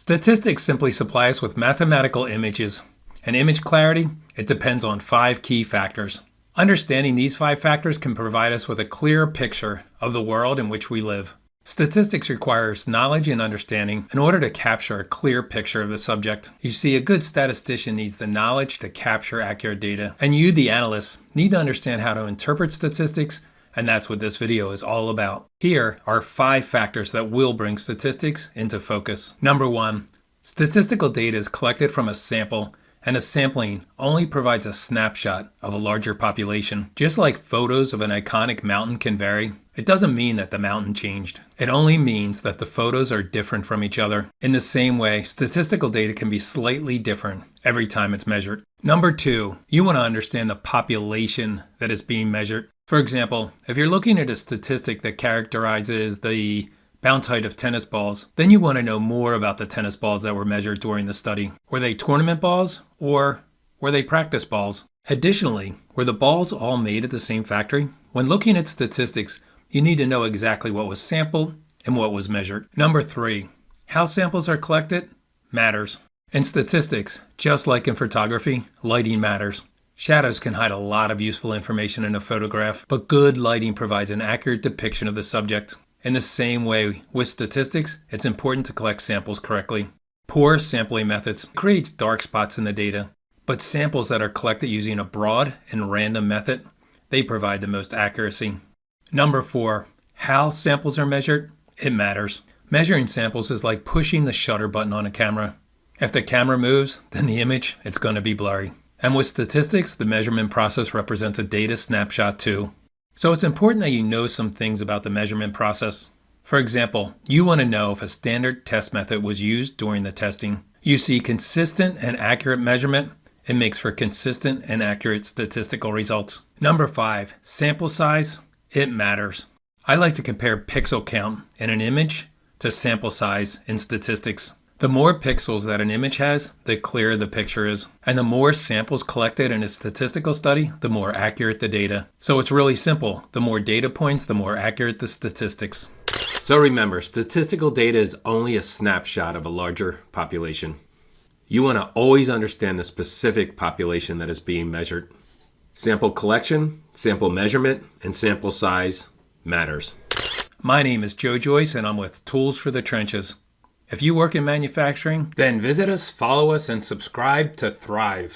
Statistics simply supply us with mathematical images. And image clarity, it depends on 5 key factors. Understanding these 5 factors can provide us with a clearer picture of the world in which we live. Statistics requires knowledge and understanding in order to capture a clear picture of the subject. You see, a good statistician needs the knowledge to capture accurate data. And you, the analyst, need to understand how to interpret statistics, and that's what this video is all about. Here are 5 factors that will bring statistics into focus. Number 1, statistical data is collected from a sample, and a sampling only provides a snapshot of a larger population. Just like photos of an iconic mountain can vary, it doesn't mean that the mountain changed. It only means that the photos are different from each other. In the same way, statistical data can be slightly different every time it's measured. Number 2, you want to understand the population that is being measured. For example, if you're looking at a statistic that characterizes the bounce height of tennis balls, then you want to know more about the tennis balls that were measured during the study. Were they tournament balls or were they practice balls? Additionally, were the balls all made at the same factory? When looking at statistics, you need to know exactly what was sampled and what was measured. Number 3, how samples are collected matters. In statistics, just like in photography, lighting matters. Shadows can hide a lot of useful information in a photograph, but good lighting provides an accurate depiction of the subject. In the same way, with statistics, it's important to collect samples correctly. Poor sampling methods creates dark spots in the data, but samples that are collected using a broad and random method, they provide the most accuracy. Number 4, how samples are measured, it matters. Measuring samples is like pushing the shutter button on a camera. If the camera moves, then the image, it's going to be blurry. And with statistics, the measurement process represents a data snapshot too. So it's important that you know some things about the measurement process. For example, you want to know if a standard test method was used during the testing. You see, consistent and accurate measurement, it makes for consistent and accurate statistical results. Number 5, sample size, it matters. I like to compare pixel count in an image to sample size in statistics. The more pixels that an image has, the clearer the picture is. And the more samples collected in a statistical study, the more accurate the data. So it's really simple. The more data points, the more accurate the statistics. So remember, statistical data is only a snapshot of a larger population. You want to always understand the specific population that is being measured. Sample collection, sample measurement, and sample size matters. My name is Joe Joyce, and I'm with Tools for the Trenches. If you work in manufacturing, then visit us, follow us, and subscribe to thrive.